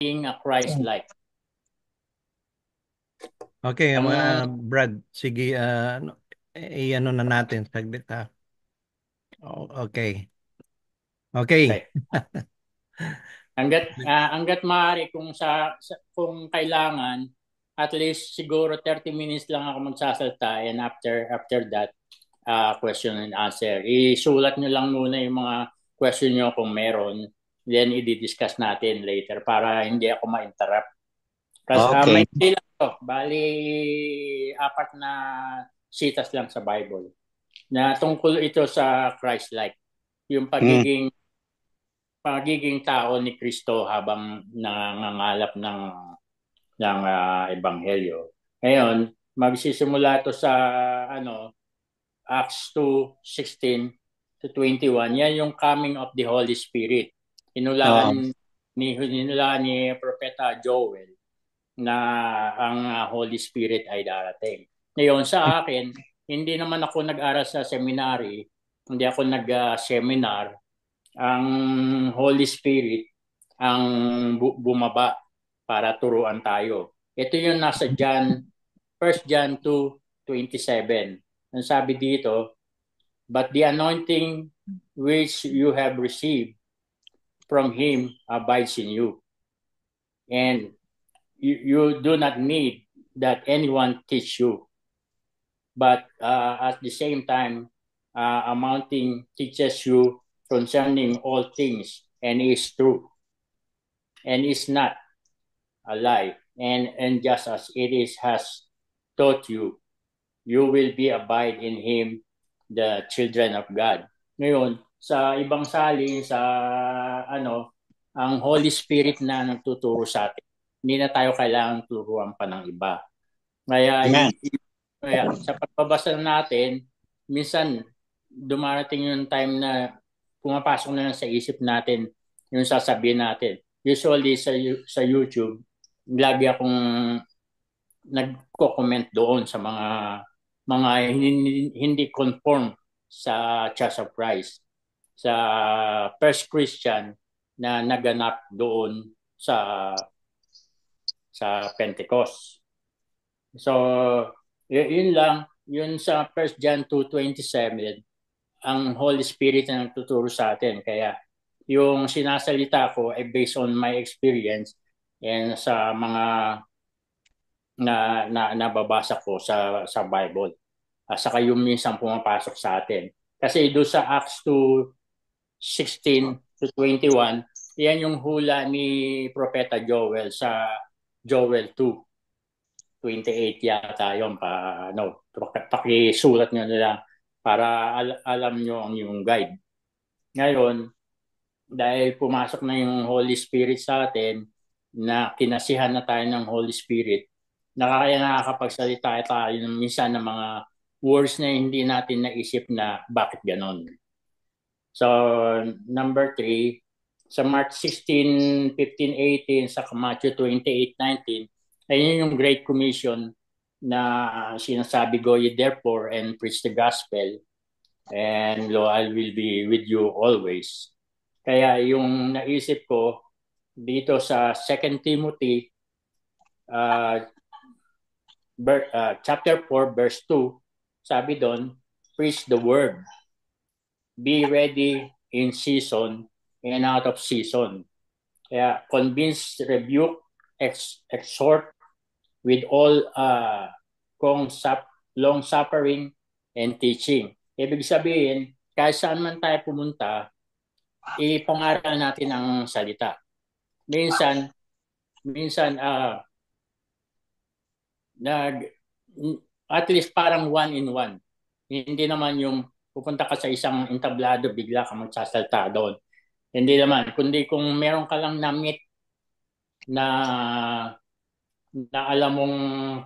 being a Christ-like. Okay, Ang Brad, sige, i-ano na natin saglit ha. Okay. Okay. okay. Hangga't maaari kung kailangan, at least siguro 30 minutes lang ako magsasalta, and after that question and answer. Isulat nyo lang muna yung mga question nyo kung meron, then i-discuss natin later para hindi ako ma-interrupt. Kasi may Okay. hindi lang to, bali apat na sitas lang sa Bible na tungkol ito sa Christ-like, yung Mm. pagiging tao ni Kristo habang nangangalap ng ebanghelyo. Ngayon, magsisimula to sa Acts 2:16 to 21. Yan yung coming of the Holy Spirit. Oo. Hinulaan ni Propeta Joel na ang Holy Spirit ay darating. Ngayon, sa akin, hindi naman ako nag-aral sa seminary, hindi ako nag-seminar. Ang Holy Spirit ang bumaba para turuan tayo. Ito yung nasa First John 2:27. Ang sabi dito, but the anointing which you have received from Him abides in you. And you do not need that anyone teach you. But at the same time, amounting teaches you concerning all things and is true and is not a lie. And just as it is has taught you, you will be abide in Him, the children of God. Ngayon, sa ibang salin, ang Holy Spirit na nagtuturo sa atin. Hindi na tayo kailangang turuan pa ng iba. Kaya, Amen. sa pagbabasa natin, minsan dumarating yung time na pumapasok na lang sa isip natin yung sasabihin natin. Usually sa YouTube, lagi akong nagko-comment doon sa mga hindi conform sa Church of Christ, sa First Christian na naganap doon sa Pentecost. So, yun lang, yun sa First John 2:27, ang Holy Spirit na nagtuturo sa atin. Kaya yung sinasalita ko ay based on my experience and sa mga na nababasa ko sa Bible. Saka yung minsan pumapasok sa atin. Kasi doon sa Acts 2:16 to 21, yan yung hula ni Propeta Joel sa Joel 2:28 yata yung pakisulat nyo nila para alam nyo ang yung guide. Ngayon, dahil pumasok na yung Holy Spirit sa atin, na kinasihan na tayo ng Holy Spirit, nakakapagsalita tayo minsan ng mga words na hindi natin naisip na bakit ganon. So, number 3, sa Mark 16:15-18, sa Matthew 28:19, ayun yung Great Commission na sinasabi, go ye therefore and preach the gospel, and lo, I will be with you always. Kaya yung naisip ko dito sa 2 Timothy uh, chapter 4 verse 2, sabi doon, preach the word, be ready in season and out of season. Kaya convince, rebuke, exhort with all long suffering and teaching. Ibig sabihin, kahit saan man tayo pumunta, ipangaral natin ang salita. Minsan nag at least parang one in one. Hindi naman yung pupunta ka sa isang entablado, bigla ka magsasalta doon. Hindi naman, kundi kung meron ka lang na-meet na alam mong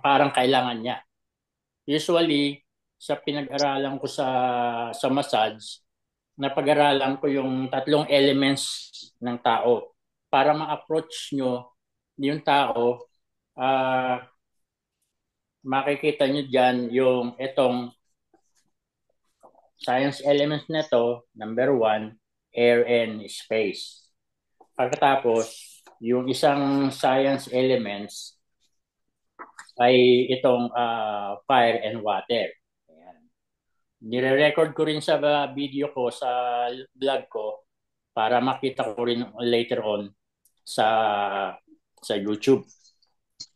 parang kailangan niya. Usually, sa pinag-aralan ko sa massage, napag-aralan ko yung tatlong elements ng tao para ma-approach nyo yung tao. Makikita nyo dyan yung itong science elements na to, number 1, air and space. Pagkatapos, yung isang science elements ay itong fire and water. Ayan. Nire-record ko rin sa video ko sa vlog ko para makita ko rin later on sa YouTube.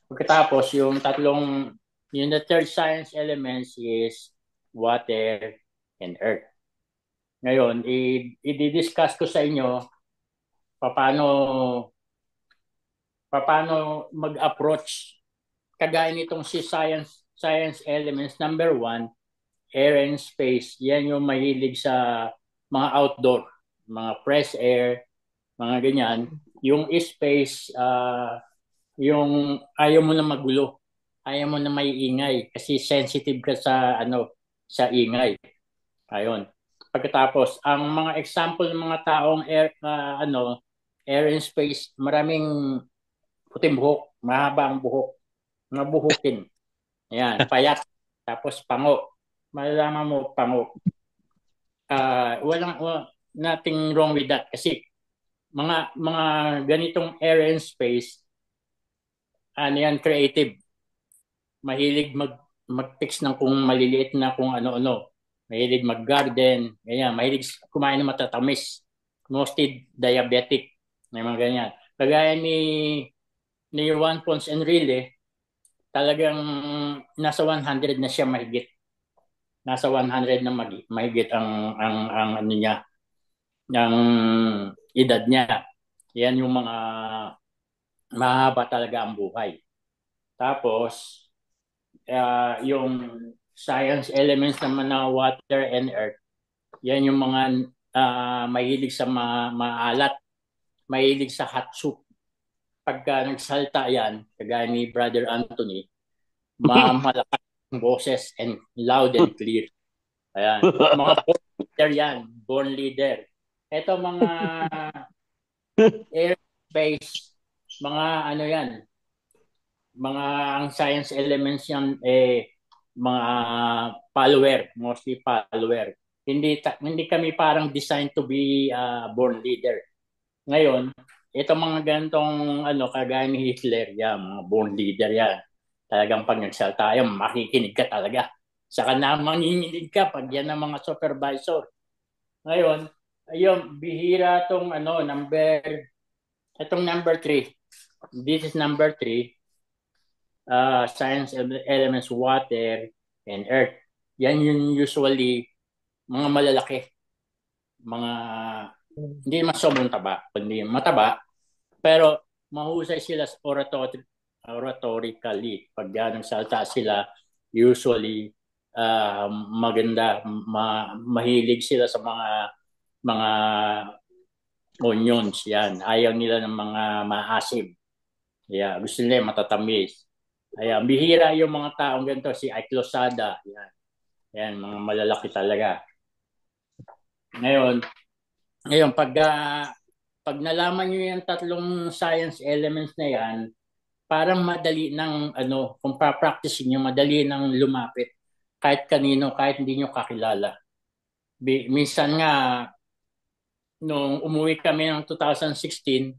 Pagkatapos yung the third science elements is water and earth. Ngayon, i-discuss ko sa inyo paano mag-approach kagaya nitong si science elements number 1, air and space. Yan yung mahilig sa mga outdoor, mga fresh air, mga ganyan. Yung space, yung ayaw mo na magulo, ayaw mo na may ingay kasi sensitive ka sa ingay. Ayun. Pagkatapos, ang mga example ng mga taong air and space, maraming puting buhok, mahaba ang buhok, mga buhukin. Ayan, payat, tapos pango. Malalaman mo pango. Walang nothing wrong with that kasi mga ganitong air and space, ano yan, creative. Mahilig mag-fix ng kung maliliit na kung ano-ano. Mahilig mag-garden, ganyan. Mahilig kumain ng matatamis. Mostly diabetic. May mga ganyan. Kagaya ni Juan Ponce Enrile, talagang nasa 100 na siya mahigit. Nasa 100 na mahigit ang ano niya, ang edad niya. Yan yung mga mahaba talaga ang buhay. Tapos, yung science elements naman na water and earth, yan yung mga mahilig sa maalat, mahilig sa hot soup. Pagka nagsalta yan, kagaya ni Brother Anthony, malakas ang boses and loud and clear. Ayan. Mga born leader yan, born leader. Ito mga airspace, mga ano yan, mga ang science elements yan mga follower, mostly follower. Hindi kami parang designed to be born leader. Ngayon, ito mga gantong kagaya ni Hitler, yan, mga born leader yan. Talagang pag nagsalta yan, makikinig ka talaga. Saka na manginginig ka pag yan ang mga supervisor. Ngayon, ayun, bihira tong number 3. This is number 3. Science elements, water, and earth. Yan yung usually mga malalaki. Mga hindi naman sobrang taba, kundi mataba, pero mahusay sila sa oratorically. Pag nagsalta sila, usually maganda, mahilig sila sa mga onions, yan. Ayaw nila ng mga maasim. Yeah, gusto nila matatamis. Ayan, bihira yung mga taong ganito, si Ike Losada, yan. Yan, mga malalaki talaga. Ngayon pag nalaman niyo yung tatlong science elements na yan, parang madali ng kung pa-practice niyo, madali nang lumapit kahit kanino, kahit hindi niyo kakilala. Minsan nga nung umuwi kami ng 2016,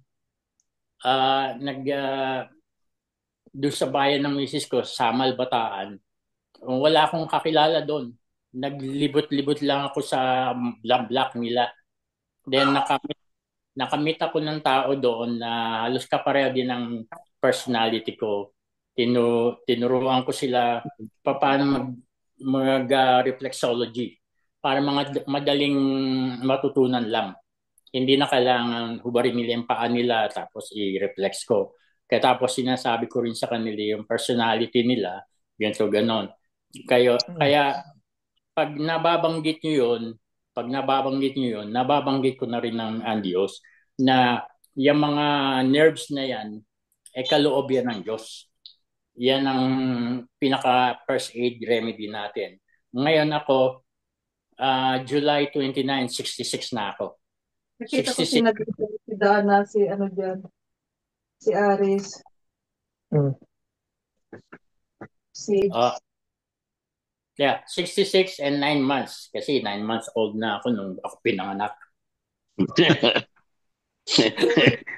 doon sa bayan ng misis ko, Samal, Bataan. Wala akong kakilala doon. Naglibot-libot lang ako sa block nila. Then nakamit ako ng tao doon na halos kapareho din ng personality ko. Tinuruan ko sila paano mag-reflexology para madaling matutunan lang. Hindi na kailangan hubarin nila yung paa nila tapos i-reflex ko. Kaya tapos sinasabi ko rin sa kanila yung personality nila, ganito ganon. Kaya pag nababanggit nyo yun, nababanggit ko na rin ng Diyos na yung mga nerves na yan, kaloob yan ng Diyos. Yan ang pinaka first aid remedy natin. Ngayon ako, July 29, 66 na ako. Nakita ko si Dana, si Aris. Yeah, 66 and 9 months. Kasi 9 months old na ako nung ako pinanganak.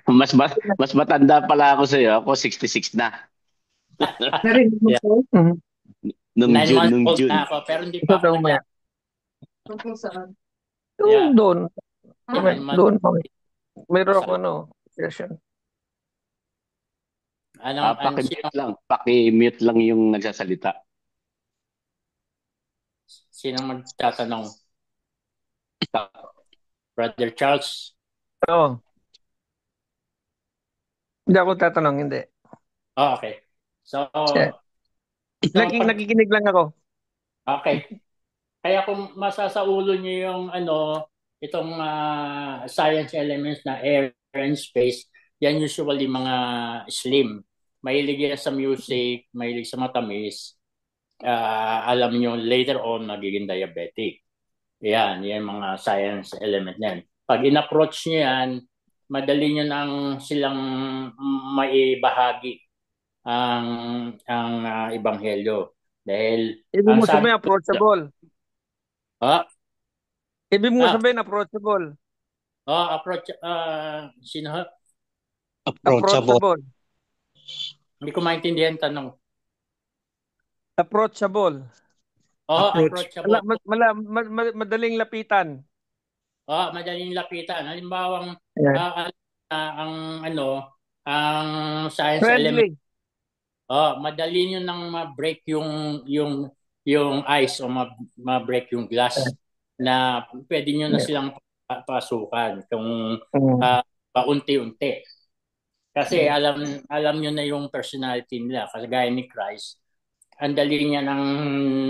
Mas matanda pala ako sa iyo. Ako 66 na. Narinig mo Yeah. po? Nung 9 June, months nung old June. na ako, pero hindi Ito pa ako daw maya. Tungkol saan? Yeah. Doon. 9 months. Doon kami. Mayroon ako Sa- session. Anong Paki-mute lang. Paki-mute lang yung nagsasalita. sino magtatanong? Brother Charles? Oo. Hindi ako tatanong, hindi. Oh, okay. So, Nakikinig lang ako. okay. Kaya kung masasaulo niyo yung itong science elements na air and space, yan usually mga slim. Mahilig yan sa music, mahilig sa matamis. Alam niyo later on magiging diabetic. Yan mga science element yan. Pag in-approach niyo yan, madali niyo nang silang maibahagi ang ebanghelyo. Dahil Ibig mo sabihin, approachable. Ibig mo sabihin, approachable. Approach, sino? Approachable. Hindi ko maintindihan tanong. Approachable. Approachable. Madaling lapitan. Madaling lapitan. Halimbawa, ang science friendly element. Madali nyo nang ma-break yung ice o ma-break yung glass na pwede nyo na silang pasukan kung paunti-unti. Kasi alam nyo na yung personality nila. Kasi gaya ni Christ, ang dali niya nang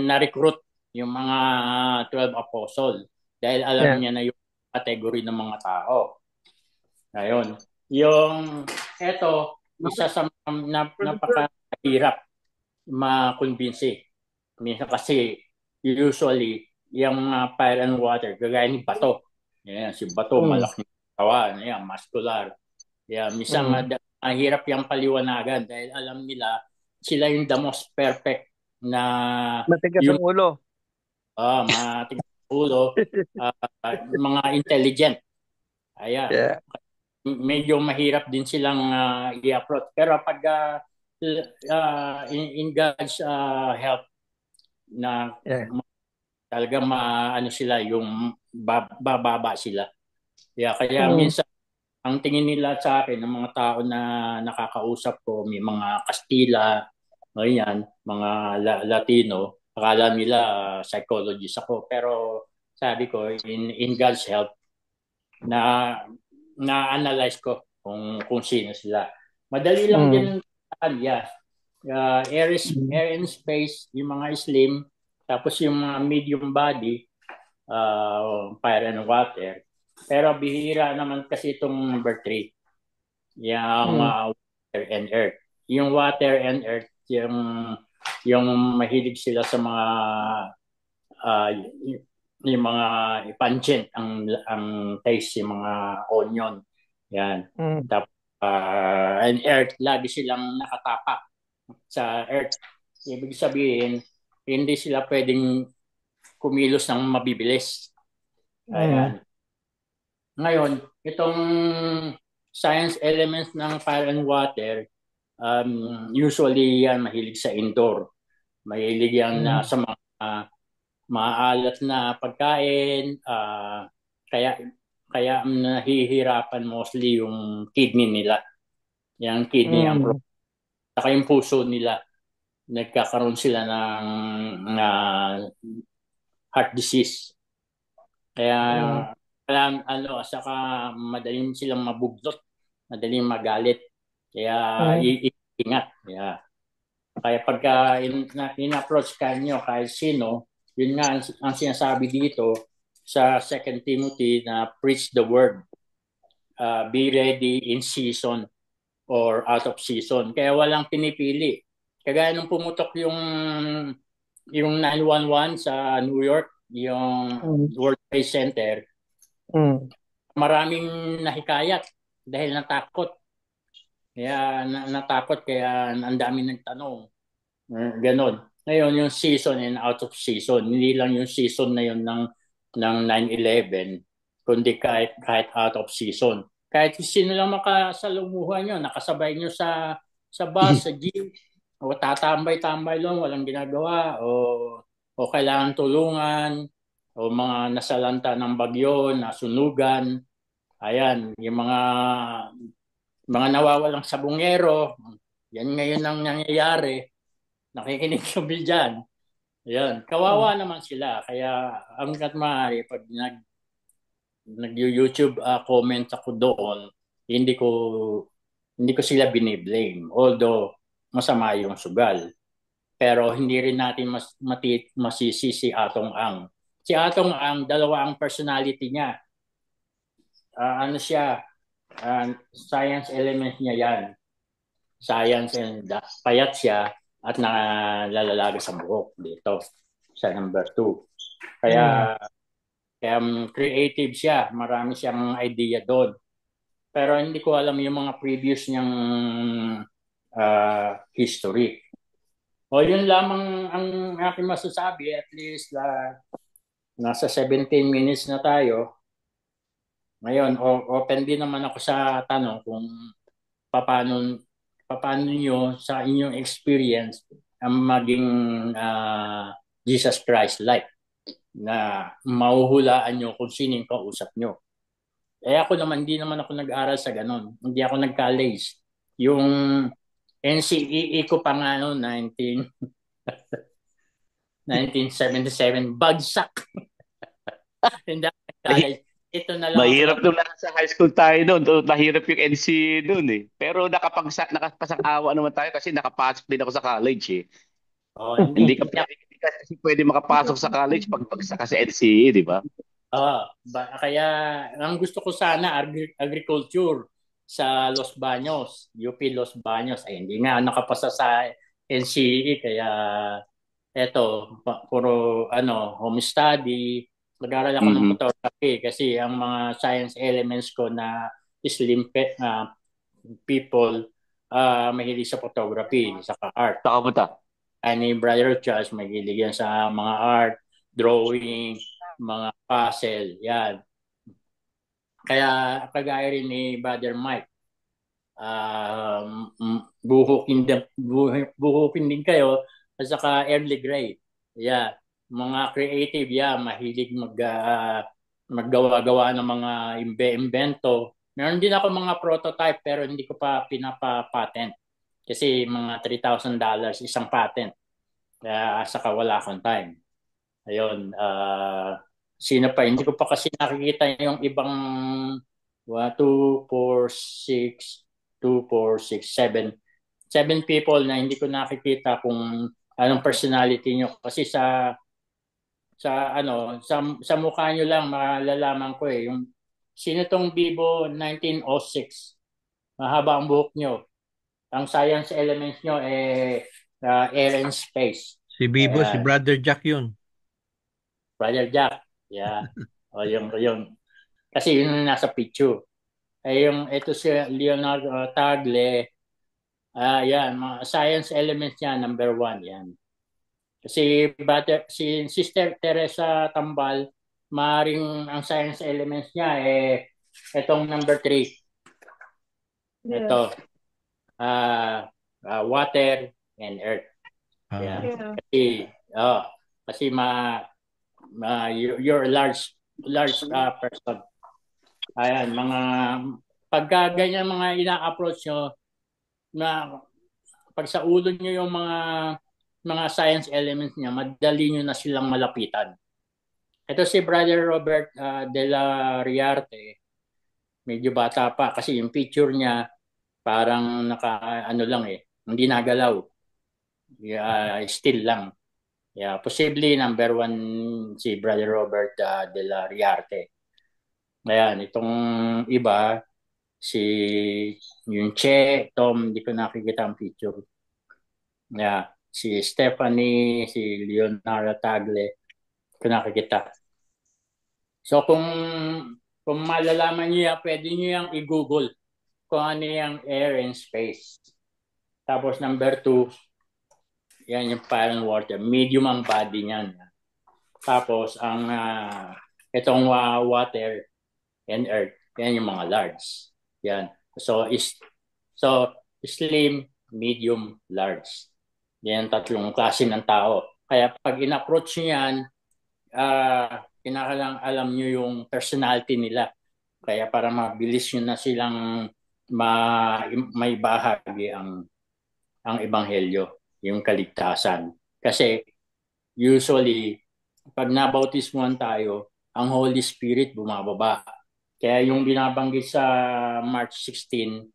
na-recruit yung mga 12 apostle dahil alam niya na yung category ng mga tao. Ngayon, isa sa napakahirap makumbinsi. Minsan kasi usually yung fire and water, gagaya ni Bato. Yan, si Bato, malaking katawan, muscular. Minsan hirap yung paliwanagan dahil alam nila sila yung the most perfect na matigas ang ulo. Matigas ang ulo. Mga intelligent. Ayan. Medyo mahirap din silang i-approach. Pero pag in God's help na talaga sila yung bababa sila. Kaya minsan ang tingin nila sa akin ng mga tao na nakakausap ko, may mga Kastila, mga Latino, akala nila psychologist ako. Pero sabi ko, in God's help, na-analyze ko kung sino sila. Madali lang din air and space, yung mga slim, tapos yung mga medium body, fire and water. Pero bihira naman kasi itong number 3. Yung water and earth. Yung water and earth, yung mahilig sila sa mga yung mga pungent ang taste, yung mga onion. Yan. Tapos and earth, lagi silang nakatapak sa earth. Ibig sabihin, hindi sila pwedeng kumilos ng mabibilis. Ayan. Ngayon, itong science elements ng fire and water, usually yan mahilig sa indoor. Mahilig yan sa mga maalat na pagkain, kaya nahihirapan mostly yung kidney nila. Yung kidney ang saka yung puso nila. Nagkakaroon sila ng heart disease. Kaya saka madaling silang mabuglot, madaling magalit. Kaya iingat. Kaya pagka in-approach kanyo kahit sino, yun nga ang sinasabi dito sa 2 Timothy na preach the word. Be ready in season or out of season. Kaya walang pinipili. Kagaya nung pumutok yung 911 sa New York, yung World Trade Center, maraming nahikayat dahil natakot. Kaya natakot, kaya ang dami nagtanong. Ganon. Ngayon, yung season and out of season, hindi lang yung season na yun ng 9/11, kundi kahit out of season. Kahit sino lang makasalumuhan nyo, nakasabay nyo sa bus, sa jeep, o tatambay-tambay lang, walang ginagawa, o kailangan tulungan, o mga nasalanta ng bagyo, nasunugan. Ayan, yung mga nawawalang sabungero, yan ngayon ang nangyayari. Nakikinig kami dyan. Ayan, kawawa naman sila. Kaya hanggat maaari, pag nag-YouTube comment ako doon, hindi ko hindi ko sila biniblame. Although masama yung sugal. Pero hindi rin natin masisi si Atong Ang. Si Atong Ang, dalawa ang personality niya. Ano siya, science element niya yan. Science and payat siya at nalalalaga sa buhok dito sa number 2. Kaya creative siya. Marami siyang idea doon. Pero hindi ko alam yung mga previous niyang history. O yun lamang ang aking masasabi. At least nasa 17 minutes na tayo. Ngayon, open din naman ako sa tanong kung paano nyo sa inyong experience ang maging Jesus Christ-like na mahuhulaan nyo kung sino yung kausap nyo. Ako naman, hindi naman ako nag-aral sa ganun. Hindi ako nag-college. Yung NCEE ko pa nga 1977, bagsak. Hindi ako nag-college. Ito na lang Mahirap nung nasa high school tayo noon. Mahirap yung NC noon eh. Pero nakapasang-awa naman tayo kasi nakapasok din ako sa college eh. Hindi kasi pwede makapasok sa college pag bagsak ka sa NCE, di ba? Kaya ang gusto ko sana agriculture sa Los Baños, UP Los Baños. Ay, hindi nga nakapasa sa NCE kaya eto puro home study. Mag-aral ako ng photography kasi ang mga science elements ko na slim people mahilig sa photography, sa art. Saka Ni Brother Charles mahilig yan sa mga art, drawing, mga puzzle, yan. Kaya kagaya rin ni Brother Mike, buhukin din kayo at saka early grade. Yeah. Mga creative, mahilig maggawa-gawa ng mga invento. Meron din ako mga prototype pero hindi ko pa pinapa-patent. Kasi mga $3,000 isang patent. Kaya saka wala akong time. Ayun, sino pa? Hindi ko pa kasi nakikita yung ibang 2, 4, 6, 7 people na hindi ko nakikita kung anong personality nyo. Kasi sa mukha nyo lang malalaman ko yung sino tong Bibo 1906. Mahaba ang buhok nyo. Ang science elements nyo air and space. Si Bibo, si Brother Jack yun. Brother Jack. Yeah. Yung. Kasi yun yung nasa picture. Ito si Leonardo Tagle. Yan. Mga science elements niya, number 1. Yan. Kasi si Sister Teresa Tambal, maaaring ang science elements niya itong number 3. Yeah. Ito. Water and earth. Yeah. Kasi you're a large person. Ayan, pagka ganyan mga ina-approach nyo, na pag sa ulo nyo yung mga science elements niya, madali nyo na silang malapitan. Ito si Brother Robert de la Riarte, medyo bata pa kasi yung picture niya parang hindi nagalaw. Still lang. Possibly number 1 si Brother Robert de la Riarte. Ayan, itong iba, yung Che, Tom, hindi ko nakikita ang picture. Si Stephanie, si Leonardo Tagle, hindi ko nakikita. So kung malalaman niyo pwede niyo yung i-google kung ano yung air and space. Tapos number 2, yan yung fire and water. Medium ang body niyan. Tapos ang itong water and earth, yan yung mga large. Yan. So slim, medium, large. Yan tatlong klase ng tao. Kaya pag in-approach niyo yan, kinakailangan alam niyo yung personality nila. Kaya para mabilis nyo na silang may bahagi ang ebanghelyo, yung kaligtasan. Kasi usually, pag nabautismuhan tayo, ang Holy Spirit bumababa. Kaya yung binabanggit sa March 16,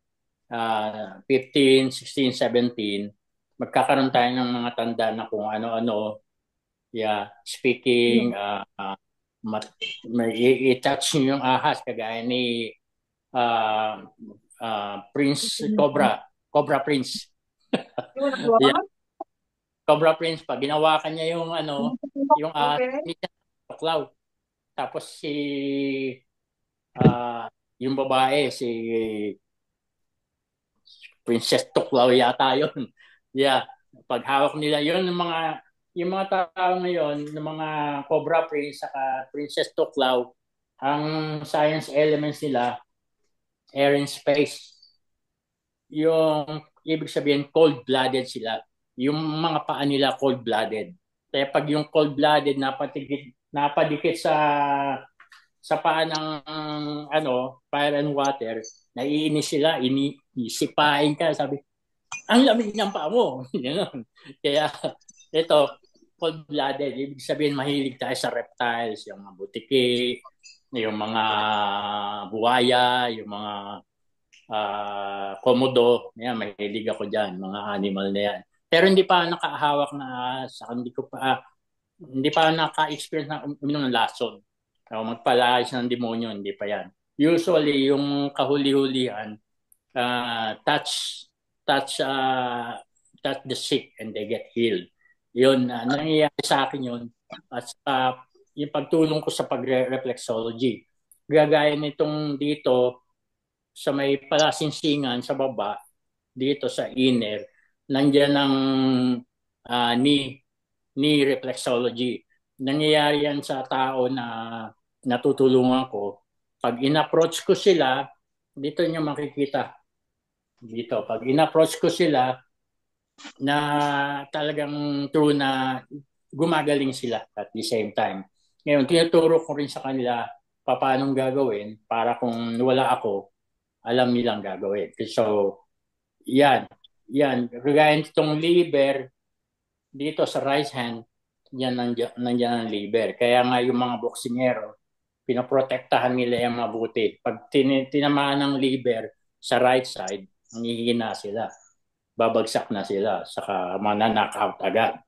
15, 16, 17, magkakaroon tayo ng mga tanda na kung ano-ano, speaking, may i-touch nyo yung ahas, kagaya ni Prince Cobra Prince. Yeah. Cobra Prince, pag ginawakan niya yung yung cloud. Tapos yung babae, si Princess Tuklaw yata yun. Yeah. Pag hawak nila yun, yung mga tao ngayon, ng mga Cobra Prince saka Princess Tuklaw, ang science elements nila, air and space. Yung ibig sabihin, cold-blooded sila. Yung mga paa nila, cold-blooded. Kaya pag yung cold-blooded napadikit sa paa ng fire and water, naiinis sila, isipain ka, sabi, ang lamig ng paa mo. Kaya ito, cold-blooded. Ibig sabihin, mahilig tayo sa reptiles, yung mga butiki, yung mga buwaya, yung mga komodo. Yan, mahilig ako dyan, mga animal na yan. Pero hindi pa nakahawak na hindi pa naka-experience na uminom ng lason. O magpalayas ng demonyo, hindi pa yan. Usually, yung kahuli-hulihan, touch the sick and they get healed. Yun, nangyayari sa akin yun. At yung pagtulong ko sa pag-reflexology. Gagaya nitong dito, sa may palasinsingan sa baba, dito sa inner, nandiyan ang knee reflexology. Nangyayari yan sa tao na natutulungan ko. Pag in-approach ko sila, dito nyo makikita. Dito, pag in-approach ko sila, na talagang true na gumagaling sila at the same time. Ngayon, tinuturo ko rin sa kanila paano gagawin para kung wala ako, alam nilang gagawin. So, yan. Kagaya itong liver, dito sa right hand, nandiyan ang liver. Kaya nga yung mga boksingero, pinoprotektahan nila yung mabuti. Pag tinamaan ng liver sa right side, nanghihina sila. Babagsak na sila, saka mananakaut agad.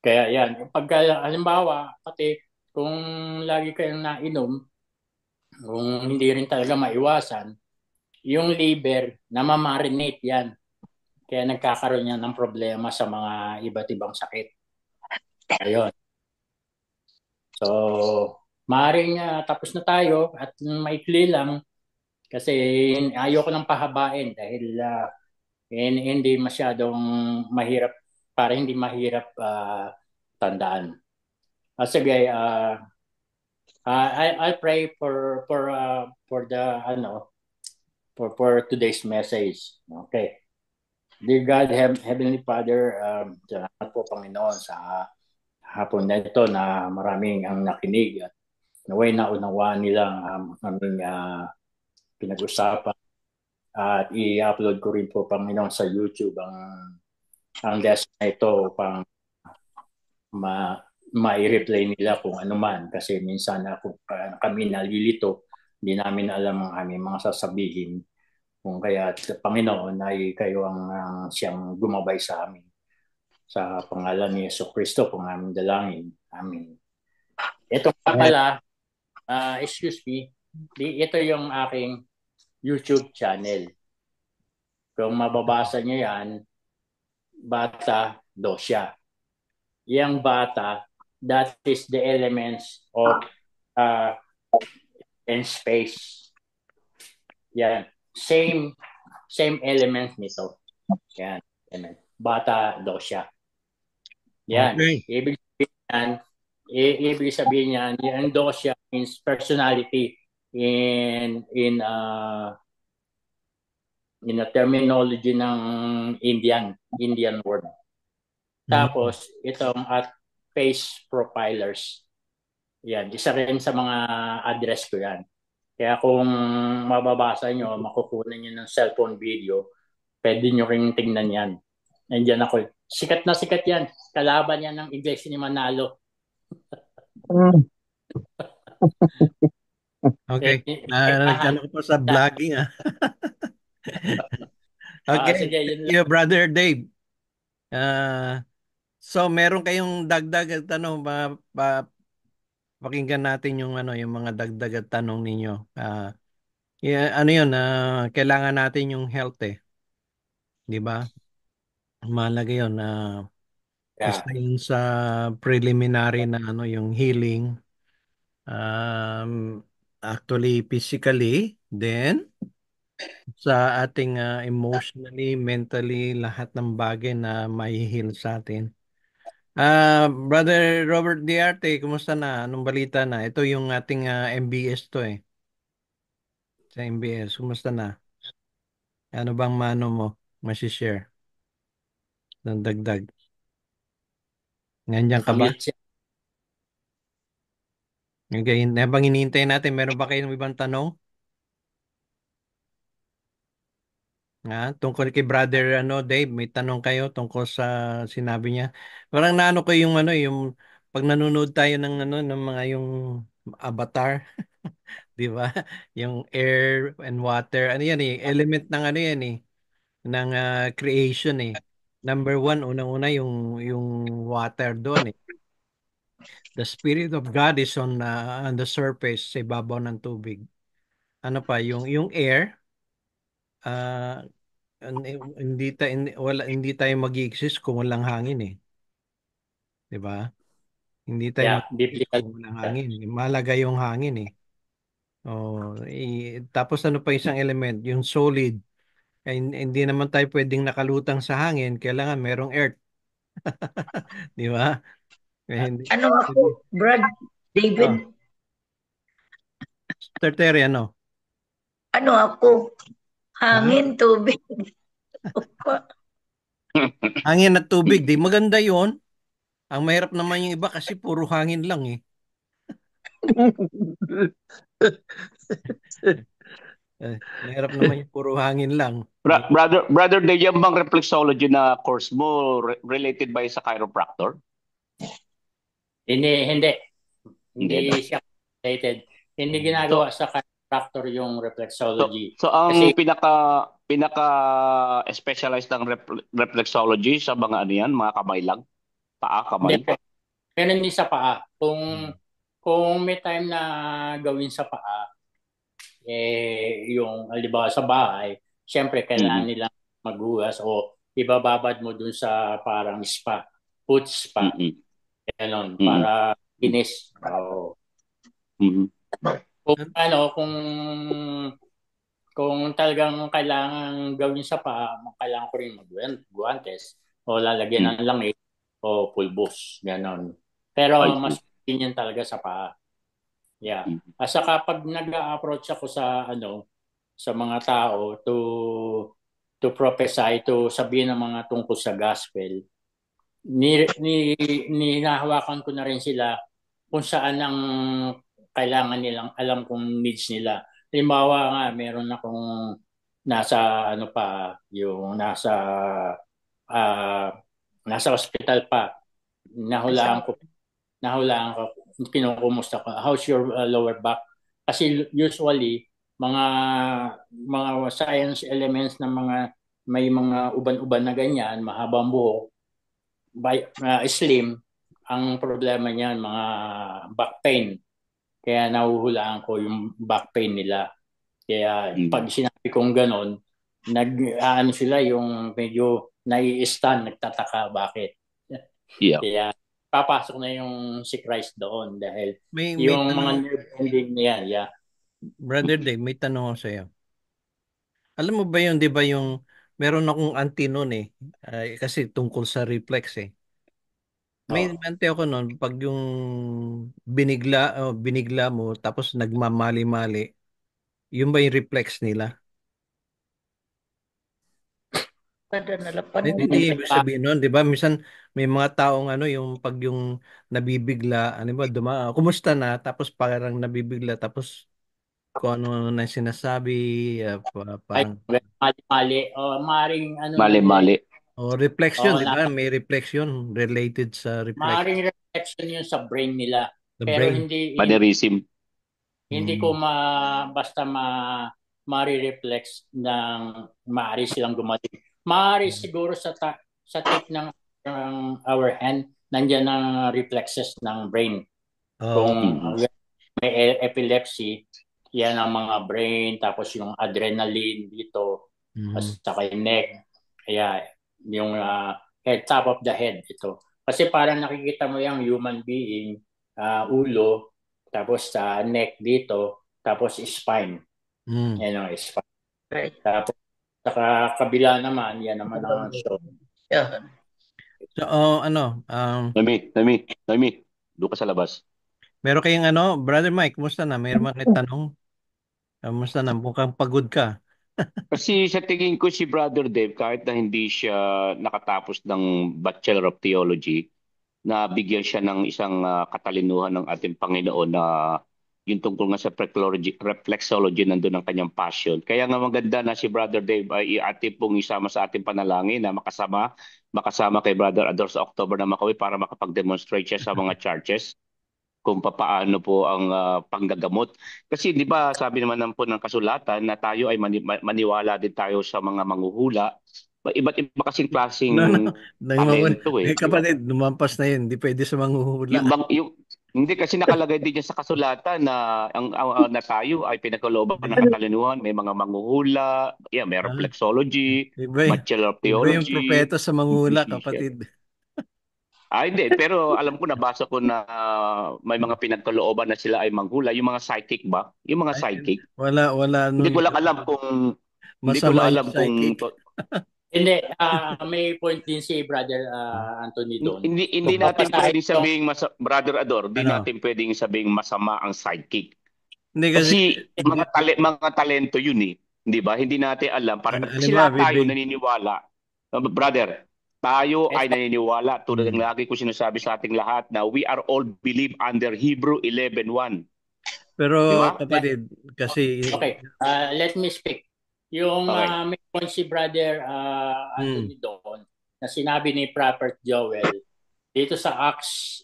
Kaya yan, pagka halimbawa, pati kung lagi kayong nainom, kung hindi rin talaga maiwasan, yung liver, namamarinate yan. Kaya nagkakaroon yan ng problema sa mga iba't ibang sakit. Ayun. So, maaaring tapos na tayo at maikli lang kasi ayoko nang pahabain dahil hindi masyadong mahirap, para hindi mahirap tandaan. Sige, I pray for the for today's message. Okay. Dear God, Heavenly Father, salamat po Panginoon sa hapon na ito na maraming ang nakinig at naway naunawaan nila ang aming pinag-usapan. At i-upload ko rin po Panginoon sa YouTube ang lesson na ito upang ma-replay nila kung ano man. Kasi minsan kami nalilito, hindi namin alam ang aming mga sasabihin. Kung kaya Panginoon ay kayo ang siyang gumabay sa amin. Sa pangalan ni Yesu Cristo, kung aming dalangin. Amen. Ito pala, excuse me, ito yung aking YouTube channel. Kung mababasa niyo yan, Bata Dosya. Yang bata, that is the elements of and space. Yan. Same element nito. Yan. Bata Dosya. Yan. Okay. Ibig sabihin yan, yung Dosya means personality in terminology ng Indian word. Tapos, itong at face profilers. Yan, isa rin sa mga address ko yan. Kaya kung mababasa nyo, makukuha nyo ng cellphone video, pwede nyo ring tingnan yan. Nandiyan ako. Sikat na sikat yan. Kalaban yan ng Iglesia ni Manalo. Okay. Nagkano ko pa sa vlogging ah. Okay. Sige, yun Thank you, Brother Dave. So meron kayong dagdag at tanong pakinggan natin yung yung mga dagdag at tanong ninyo. Ano yun, kailangan natin yung health eh. 'Di ba? Mahalaga yun. Isa yun sa preliminary na yung healing. Actually, physically, then sa ating emotionally, mentally, lahat ng bagay na may heal sa atin. Brother Robert Diarte, kumusta na? Anong balita na? Ito yung ating MBS to eh. Sa MBS, kumusta na? Ano bang mano mo? Masishare? Ng dagdag. Nandiyan ka ba? Okay, habang hinihintay natin, meron ba kayong ibang tanong? Tungkol kay Brother Dave, may tanong kayo tungkol sa sinabi niya. Parang naano ko yung yung pag nanonood tayo ng mga yung avatar, 'di ba? Yung air and water. Ano yan eh, element ng yan eh, ng creation eh. Number one, unang-una yung water doon eh. The Spirit of God is on the surface, sa ibabaw ng tubig. Ano pa, yung air, ah hindi tayo mag-exist kung walang hangin eh. 'Di ba? Hindi tayo mag-exist biblical. kung walang hangin. Mahalaga yung hangin eh. Oh, tapos ano pa isang element, yung solid. Hindi naman tayo pwedeng nakalutang sa hangin, kailangan merong earth. 'Di ba? Hindi. Ano ako, Brad David? Oh, tertiary ano? Ano ako? Hangin, tubig. Hangin at tubig, di maganda 'yon. Ang mahirap naman yung iba kasi puro hangin lang eh. Mahirap naman yung puro hangin lang. Brother, yung bang reflexology na course mo related ba sa chiropractor? Hindi Hindi. siya related. Hindi ginagawa sa chiropractor yung reflexology. So ang Kasi pinaka specialized ng reflexology sa mga ano yan, mga kamay lang? Paa, kamay? Meron din sa paa. Kung may time na gawin sa paa, yung halimbawa sa bahay, syempre kailangan nilang maghugas o ibababad mo dun sa parang spa, foot spa. Ganon, para kinis. Kung talagang kailangan gawin sa paa, kailangan ko rin mag-guantes o lalagyan ng langis o pulbos, ganon. Pero mas yun talaga sa paa. Yeah. At saka pag nag-approach ako sa sa mga tao to prophesy, to sabihin ng mga tungkol sa gospel, ninahawakan ko na rin sila kung saan ang kailangan nilang, alam kong needs nila. Halimbawa nga, meron akong nasa nasa hospital pa. Nahulaan ko, kinukumusta ko, how's your lower back? Kasi usually, mga science elements ng may mga uban-uban na ganyan, mahabang buhok, slim, ang problema niyan, mga back pain. Kaya nahuhulaan ko yung back pain nila. Kaya pag sinabi kong ganon, sila yung medyo nai-stun, nagtataka bakit. Kaya papasok na yung si Christ doon dahil yung mga nerve ending niya. Yeah. Brother Dave, may tanong ako sa iyo. Alam mo ba yun, di ba meron akong auntie noon eh, kasi tungkol sa reflex eh. May auntie ako noon, pag yung binigla mo, tapos nagmamali-mali, yun ba yung reflex nila? Kada nalapan Hindi, mo. hindi ibig sabihin nun, di ba? Minsan may mga taong ano, yung pag yung nabibigla, ano ba, kumusta na, tapos parang nabibigla, tapos kung ano na sinasabi, Ay, parang, mali-mali. O, maring ano yun eh. Mali-mali. reflection, O, di ba? May reflection related sa reflection, maring reflection yun sa brain nila. the Pero brain. hindi Mannerism. hindi ko Mm. basta mari-reflex ng maaari silang gumaling. Maaari siguro sa tip ng our hand, nandiyan ang reflexes ng brain. Oh, Kung Mhm. may epilepsy, yan ang mga brain, tapos yung adrenaline dito, mm. saka yung neck, kaya yung head, top of the head ito. Kasi parang nakikita mo yung human being, ulo, tapos sa neck dito, tapos spine. Mm. Yan ang spine. Right. Tapos sa kabila naman, yan naman ang shoulder. Yan. So, ano, Noemi, doon ka sa labas. meron kayong ano, Brother Mike, kumusta na? Meron mga tanong? Kumusta na? Mukhang pagod ka. Kasi sa tingin ko si Brother Dave, kahit na hindi siya nakatapos ng Bachelor of Theology, na bigyan siya ng isang katalinuhan ng ating Panginoon na yung tungkol nga sa reflexology nandun ang kanyang passion. Kaya nga maganda na si Brother Dave ay ating pong isama sa ating panalangin na makasama kay Brother Ador sa October na Makawi para makapag-demonstrate siya sa mga churches kung papaano po ang panggagamot. Kasi di ba sabi naman po ng kasulatan na tayo ay maniwala din tayo sa mga manghuhula. Iba't iba kasing klaseng No, no. talento eh. Kapatid, lumampas na yun. Hindi pwede sa manghuhula. Hindi kasi nakalagay din dyan sa kasulatan na na tayo ay pinagkalooban ng katalinuhan. May mga manghuhula, may reflexology, Bachelor of Iba yung Theology, propeta sa manghuhula, physician. kapatid. Hindi. Pero alam ko, nabasa ko na may mga pinagkalooban na sila ay manghula. Yung mga psychic ba? Yung mga psychic. Wala. Hindi ko lang alam kung... Hindi ko Masama lang yung alam kung... psychic. Hindi, may point din si Brother Anthony doon. Hindi Kung natin babasahin pwedeng ko- sabing, Brother Ador, hindi Ano? natin pwedeng sabing masama ang sidekick. Hindi kasi, Kasi mga talento yun eh. Hindi ba? Hindi natin alam. Kasi Halimbawa, lahat tayo bibig. naniniwala. Brother, tayo ay Ito. naniniwala. Tulad ng lagi ko sinasabi sa ating lahat na we are all believe under Hebrew 11:1. Pero Di ba? kapatid, kasi Okay, let me speak. Yung Okay. may point si Brother Anthony doon na sinabi ni Prophet Joel dito sa Acts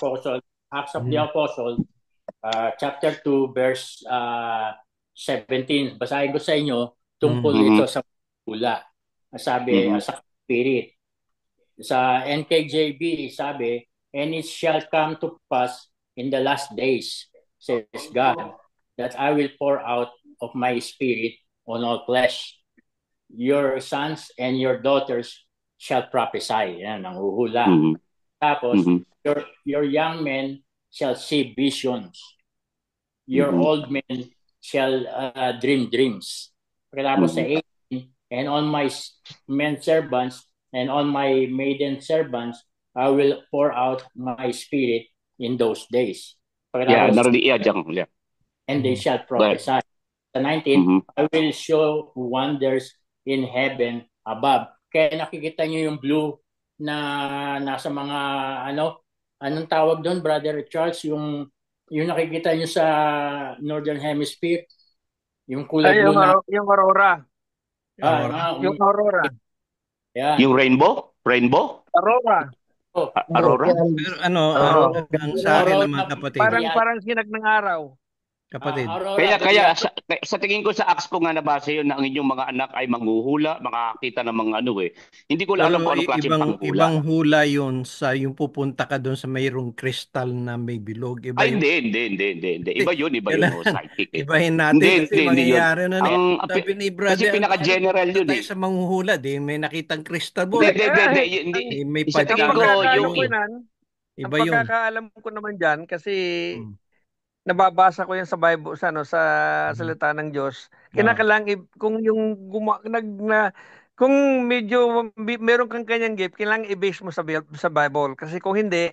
of the Apostle, chapter 2, verse 17. Basahin ko sa inyo tungkol ito sa hula. Sabi, sa spirit. Sa NKJV, sabi, and it shall come to pass in the last days, says God, that I will pour out of my spirit on all flesh. Your sons and your daughters shall prophesy. Yan, ang huhula. Tapos, your young men shall see visions. Your old men shall dream dreams. Pagkatapos sa 18, and on my men servants and on my maiden servants, I will pour out my spirit in those days. Pagkatapos, and they shall prophesy. Sa 19, I will show wonders in heaven above. Kaya nakikita niyo yung blue na nasa mga anong tawag doon, Brother Charles, yung nakikita niyo sa Northern Hemisphere, yung kulay blue na yung aurora. yung aurora. Yeah. Yung rainbow? Aurora. Aurora? pero ang sa akin naman, kapatid, Parang sinag ng araw. kapatid. Kaya sa tingin ko sa Acts po nga nabasa yun na ang inyong mga anak ay manghuhula, makakita ng mga Hindi ko alam kung anong klase panghula. Ibang hula yun sa yung pupunta ka doon sa mayroong kristal na may bilog. Iba Ay, hindi. Iba yun, psychic. Ibahin natin kasi mangyayari na sabi ni brother, kasi pinaka-general yun tayo sa manghuhula, may nakitang crystal ball. Hindi. May Sa tingin ko, iba yun. Pagkakaalam ko naman dyan, kasi nababasa ko yan sa Bible, sa salita ng Diyos. Kinakailangan kung yung kung medyo meron kang kanyang gift, kailangan i-base mo sa Bible. Kasi kung hindi,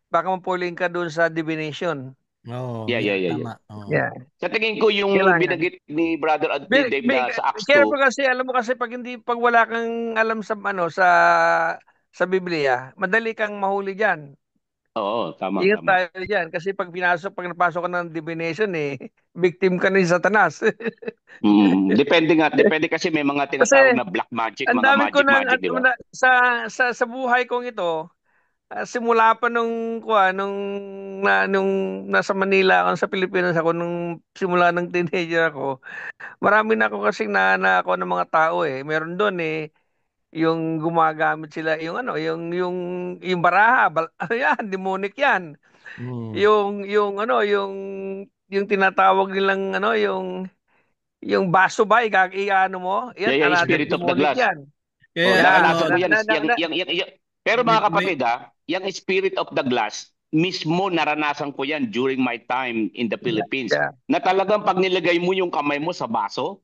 baka mapuling ka doon sa divination. Oo, Yeah, yeah, yan, yeah, yeah. tama. Oo. Yeah. Sa tingin ko yung Kailangan. binanggit ni Brother ni Dave na sa Acts 2, Careful kasi, alam mo kasi pag wala kang alam sa sa Biblia, madali kang mahuli diyan. oo, tama, Ingat tama. tayo diyan kasi pag napasok ka ng divination victim ka ni Satanas. Depende kasi may mga Kasi tinatawag na black magic, ang mga dami ko magic, di ba? sa buhay kong ito, simula pa nung nasa Manila ako, sa Pilipinas ako, nung simula ng teenager ako, marami na ako kasing na ako ng mga tao eh. Meron doon yung gumagamit sila yung baraha, ano yan, demonic yan. Mm. Yung tinatawag nilang yung baso ba ano mo? Yan, Yeah, yeah, another Spirit of the demonic Glass. yan. Oh, Kaya Yan. naranasan ko yan. Pero may, mga may, kapatid, yung Spirit of the Glass, mismo naranasan ko yan during my time in the Philippines. Yeah. Na talagang pag nilagay mo yung kamay mo sa baso,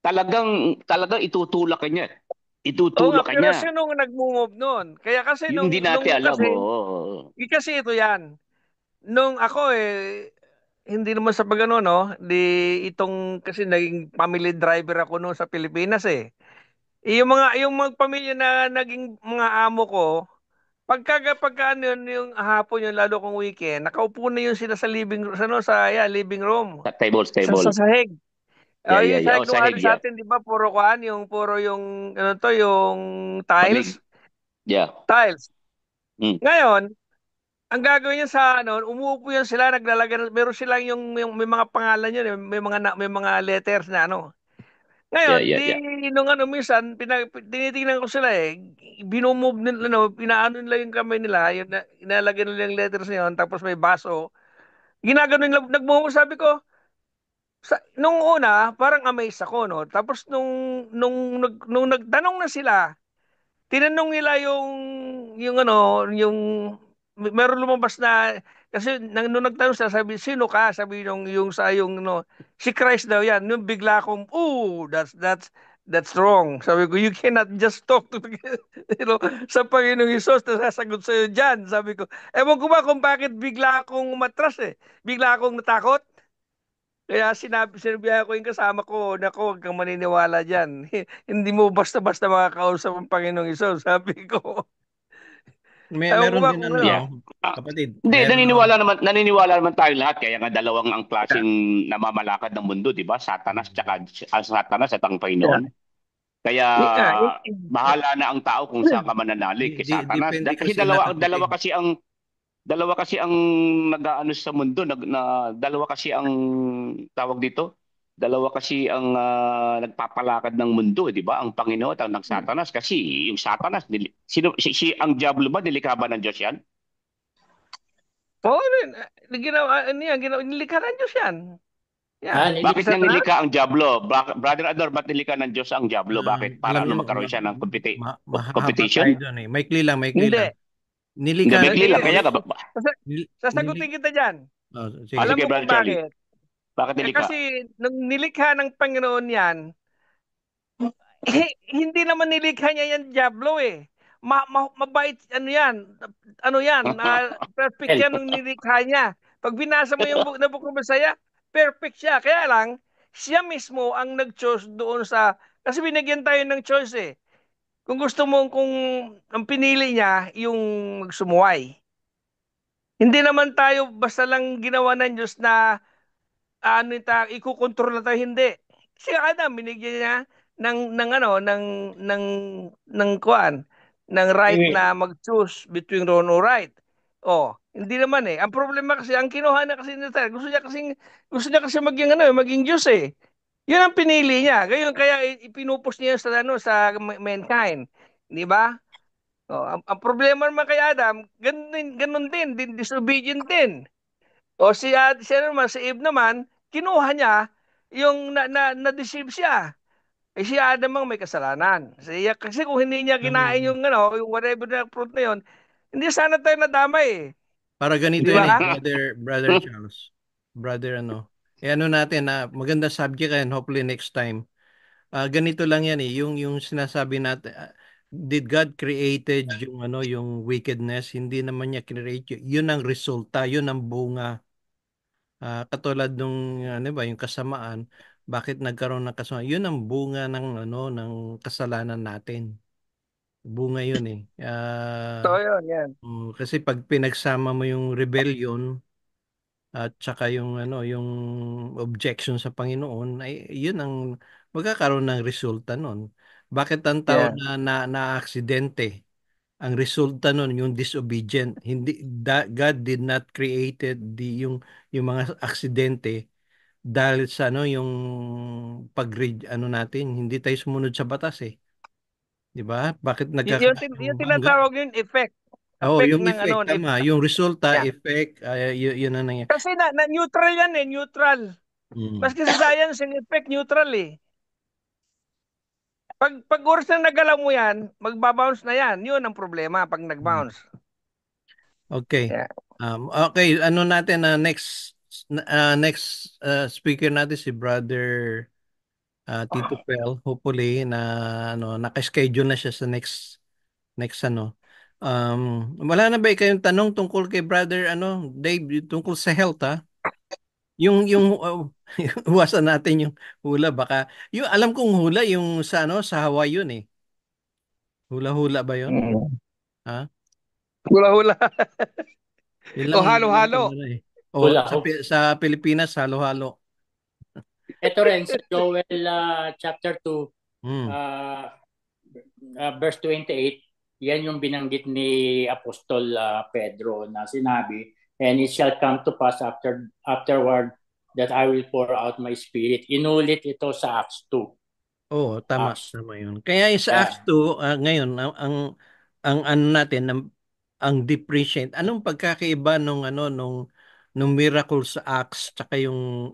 talagang itutulak ka niya. Oo nga, Itutulak ka pero niya. sino ang nag-move noon? Kaya kasi Yung hindi natin alam. Oh. kasi ito yan. Nung ako hindi naman sa pagano no, itong kasi naging family driver ako noon sa Pilipinas eh. Yung mga pamilya na naging mga amo ko, pagka ano yun, yung hapon yun, lalo kung weekend, nakaupo na yun sila sa living room, sa Table. sahig. Yeah, yeah, Yung yeah. sahig Oh, nung ano sahig, sa yeah. atin, di ba, puro yung, ano to, yung Panig. tiles. Yeah. Tiles. Mm. Ngayon, ang gagawin niya sa umuupo yan sila, naglalagay, meron silang yung may mga pangalan yun, may mga letters na ano. Yeah, Ngayon, yeah, yeah. nung minsan, tinitingnan ko sila binomove nila, pinaano nila yung kamay nila, inalagay nila yung letters na yun, tapos may baso. Ginagano nila, sabi ko, nung una, parang amazed ako, no? Tapos nung nagtanong na sila, tinanong nila meron lumabas na, kasi nung nagtanong sila, sabi, sino ka? Sabi si Christ daw yan. Nung bigla akong, that's wrong. Sabi ko, you cannot just talk to sa Panginoong Hesus na sasagot sa'yo dyan. Sabi ko, ewan ko ba kung bakit bigla akong umatras bigla akong natakot. Kaya sinabihan ko yung kasama ko, nako, huwag kang maniniwala dyan. Hindi mo basta-basta makakausap ang Panginoong Isus, sabi ko. Ewan ko meron ba din kung ano, ano. Yeah. kapatid. Hindi, Meron naniniwala naman tayo lahat. Kaya nga dalawang ang klaseng namamalakad ng mundo, di ba? Satanas ang Satanas at ang Yeah. Panginoon. Kaya Yeah. bahala na ang tao kung saan ka mananalig kay Satanas. Depende Kasi kasi lahat, dalawa kasi ang nag-aano sa mundo, dalawa kasi ang tawag dito. Dalawa kasi ang nagpapalakad ng mundo, di ba? Ang Panginoon at ang Satanas. Kasi yung Satanas, ang Diablo ba, nilikha ba ng Diyos yan? Oo, nilikha ng Diyos yan. Yeah. Bakit niya nilikha ang Diablo? Brother Ador, ba't nilikha ng Diyos ang Diablo? Bakit? Para alam nyo, magkaroon siya ng mahaba competition? tayo doon eh. Maikli lang. Hindi. Hindi, Nilikha bigli lang. Kaya Sasagutin kita dyan. sige. Alam sige, mo Brother kung Charlie. bakit? Bakit nilikha? Kasi nung nilikha ng Panginoon yan, hindi naman nilikha niya yan Diablo eh. Mabait, ano yan, perfect yan nung nilikha niya. Pag binasa mo yung book ng Masaya, perfect siya. Kaya lang, siya mismo ang nag-choose doon kasi binigyan tayo ng choice eh. Kung gusto mo, kung ang pinili niya, yung magsumuway. Hindi naman tayo basta lang ginawa ng Diyos na ikukontrol na tayo, hindi. Si Adam, binigyan niya ng kuan, ng right na mag-choose between wrong or right. Hindi naman eh. Ang problema kasi, ang kinuha na kasi nila, gusto niya kasi maging Diyos eh. Yun ang pinili niya. Kaya ipinupos niya sa mankind. Di ba? Ang problema naman kay Adam, ganun din, disobedient din. Si Eve naman, kinuha niya yung na-deceive siya. Si Adam ang may kasalanan. Kasi kung hindi niya kinain yung whatever na fruit na yun, hindi sana tayo nadamay eh. Para ganito Di yan ba? Brother Charles. Brother ano natin na maganda subject and hopefully next time. Ganito lang yan eh, yung sinasabi natin, did God created yung wickedness? Hindi naman niya create yun ang resulta, yun ang bunga. Katulad nung ano ba yung kasamaan, bakit nagkaroon ng kasamaan? Yun ang bunga ng ano ng kasalanan natin. Bunga yun eh. So, yun, yan. Kasi pag pinagsama mo yung rebellion at saka yung ano yung objection sa Panginoon ay yun ang magkakaroon ng resulta nun. Bakit ang tao Yeah. na aksidente? Ang resulta nun yung disobedient. Hindi God did not created yung mga aksidente dahil sa ano yung pag ano natin, hindi tayo sumunod sa batas eh. 'Di ba? Bakit Yung tinatawag yun, effect. Oh, Effect yung ng effect, ano. tama. Yung resulta, Yeah. effect, yun ang nangyayari. Kasi na neutral yan eh, neutral. Maski sa science, yung effect neutral eh. Pag oras na nagalaw mo yan, magbabounce na yan. Yun ang problema pag nag-bounce. Okay. Yeah. Okay, ano natin next speaker natin si Brother Tito Pel. Hopefully na ano naka-schedule na siya sa next ano. Wala na ba kayong tanong tungkol kay Brother Dave tungkol sa health ha? Yung iwasan natin yung hula baka yung alam kong hula yung sa sa Hawaii yun eh. Hula-hula ba yun? Ha? Hula-hula. Yun O lang halo-halo. O sa Pilipinas halo-halo. Ito rin sa Joel chapter 2 verse 28, yan yung binanggit ni Apostol Pedro na sinabi, and it shall come to pass afterward that I will pour out my spirit. Inulit ito sa Acts 2. Oo, tama yun. Kaya sa Acts 2 ngayon ang ano natin ang depreciate. Anong pagkakaiba nung miracle sa Acts tsaka yung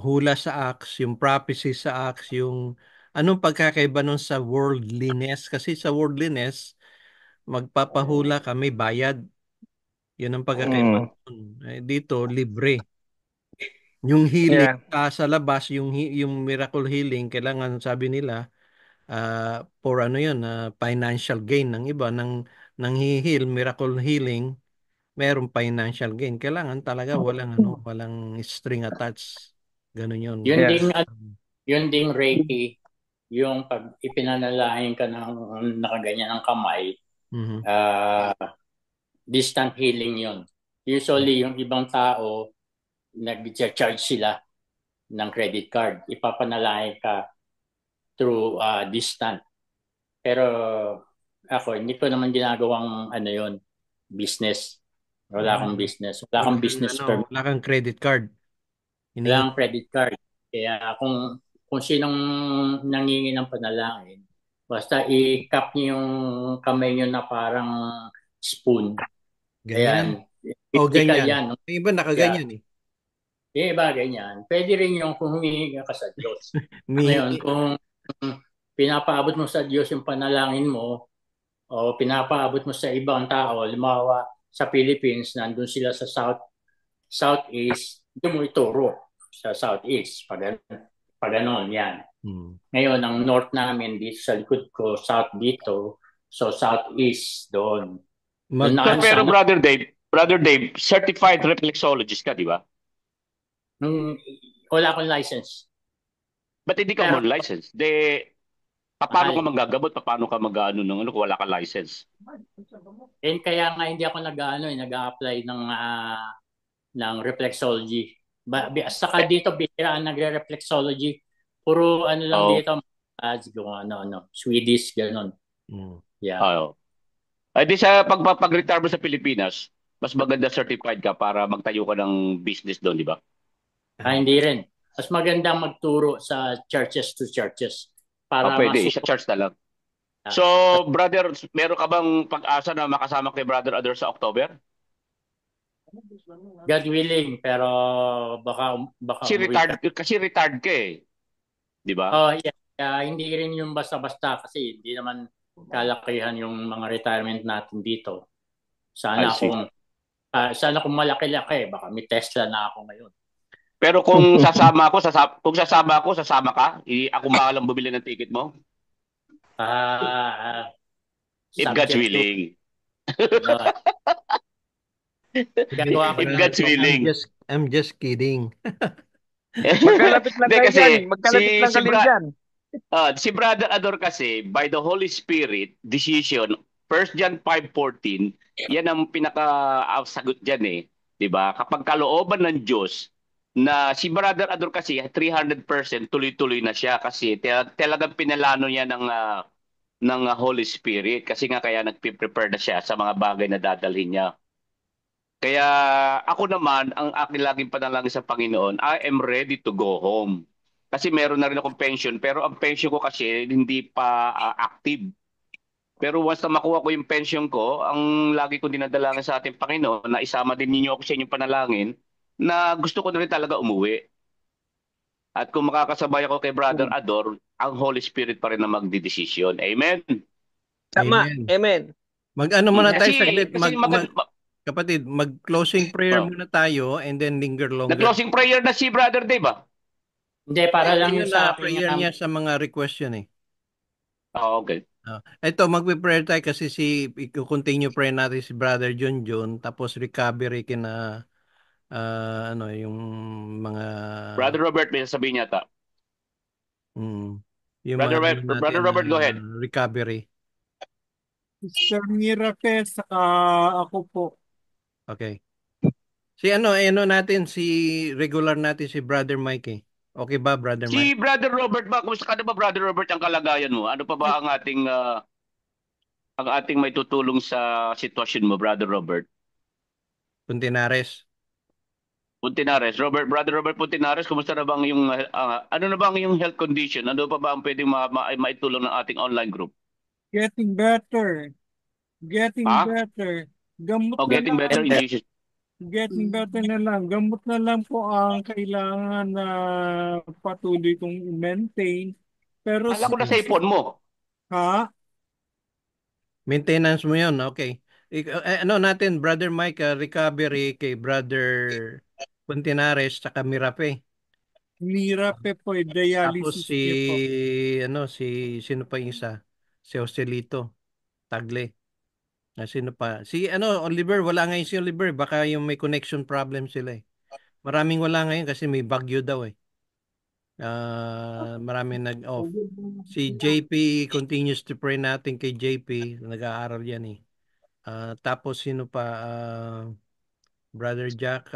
hula sa Acts, yung prophecy sa Acts, yung anong pagkakaiba nun sa worldliness? Kasi sa worldliness, magpapahula ka, may bayad. Yun ang pagkakaiba nun. Dito, libre. Yung healing sa labas, yung miracle healing, kailangan sabi nila, for ano yun, financial gain ng iba, ng heal, miracle healing, merong financial gain. Kailangan talaga walang string attached. Ganun yun. Yun ding Reiki, yung pag ipinanalangin ka ng nakaganyan ng kamay, distant healing yun. Usually, yung ibang tao, nag-charge sila ng credit card. Ipapanalangin ka through distant. Pero ako, hindi ko naman ginagawang business. Wala akong business. Wala akong business permit. Wala kang credit card. Wala akong credit card. Kaya kung sinong nangingi ng panalangin, basta i-cup niyo yung kamay niyo na parang spoon. Ganyan. Ganyan. Yan. Yung iba nakaganyan eh. Yung iba ganyan. Pwede rin yung kung humingi ka sa Diyos. Ngayon, kung pinapaabot mo sa Diyos yung panalangin mo o pinapaabot mo sa ibang tao, limawa sa Philippines, nandun sila sa Southeast, doon mo ituro sa Southeast. Pag ganon, yan. Ngayon, ang North namin dito sa likod ko, South dito, so Southeast doon. Pero Brother Dave, certified reflexologist ka, di ba? Wala akong license. Ba't hindi ka mo license? Paano ka magagamot? Paano ka mag-ano kung wala ka license? Kaya nga hindi ako nag-a-apply ng reflexology. Saka dito bihiraan nagre-reflexology. Puro lang dito, Swedish ganon. Yeah. Ay di sa pag-retire mo sa Pilipinas, mas maganda certified ka para magtayo ka ng business doon, di ba? Hindi rin. Mas maganda magturo sa churches to churches. Para pwede, sa church na lang. So, brother, meron ka bang pag-asa na makasama kay Brother Ador sa October? God willing, pero baka kasi retired ka eh. Di ba? Yeah. Hindi rin yung basta-basta kasi hindi naman kalakihan yung mga retirement natin dito. Sana kung malaki-laki, baka may Tesla na ako ngayon. Pero kung sasama ako, sasama ka? Ako ba lang bumili ng ticket mo? If God's willing. Gagawa ko If ng God's report. willing. I'm just kidding. Magkalapit lang Hindi kayo dyan. kasi Magkalapit lang kayo dyan. si Brother Ador kasi by the Holy Spirit decision 1 John 5:14 yan ang pinaka sagot diyan eh, 'di ba? Kapag kalooban ng Diyos na si Brother Ador kasi 300% tuloy-tuloy na siya kasi talagang pinalano niya ng Holy Spirit kasi nga kaya nagpe-prepare na siya sa mga bagay na dadalhin niya. Kaya ako naman, ang aking laging panalangin sa Panginoon, I am ready to go home. Kasi meron na rin akong pension, pero ang pension ko kasi hindi pa active. Pero once na makuha ko yung pension ko, ang lagi kong dinadalangin sa ating Panginoon, na isama din ninyo ako sa inyong panalangin, na gusto ko na rin talaga umuwi. At kung makakasabay ako kay Brother Ador, ang Holy Spirit pa rin na magdidesisyon. Amen? Tama. Amen. Amen. Mag-ano muna tayo Kasi, saglit. kasi Kapatid, mag-closing prayer muna tayo and then linger longer. na-closing prayer na si Brother Dave ba? Hindi, para lang Yun yung na sa prayer akin. niya sa mga request yun eh. Okay. Ito, magpe-prayer tayo kasi i-continue prayer natin si Brother John, tapos recovery kina yung mga Brother Robert, may sasabihin niya ta. yung Brother mga Brother Robert, go ahead. recovery. Sister Miracle, saka ako po. Okay. Si natin, si regular natin si Brother Mike eh. Okay ba, Brother Si Mike? Brother Robert ba, kumusta ka na ba, Brother Robert, ang kalagayan mo? Ano pa ba ang ating may tutulong sa sitwasyon mo, Brother Robert? Puntinares. Brother Robert Puntinares, kumusta na bang yung ano na bang yung health condition? Ano pa ba ang pwedeng maitulong ng ating online group? Getting better. Getting Ha? better. Gamot na Getting lang. better in Jesus. Getting better na lang. Gamot na lang po ang kailangan na patuloy kong i-maintain. Pero Kala ko na sa ipon mo. ha? Maintenance mo yun, okay. Natin, Brother Mike, recovery kay Brother Puntinares saka Mirape. Mirape po, Tapos dialysis niya po. sino pa yung isa? Si Joselito Tagle. Sino pa? Si Oliver, wala ngayon si Oliver. Baka yung may connection problem sila eh. Maraming wala ngayon kasi may bagyo daw eh. Maraming nag-off. Si JP, continues to pray natin kay JP. Nag-aaral yan eh. Tapos sino pa? Brother Jack,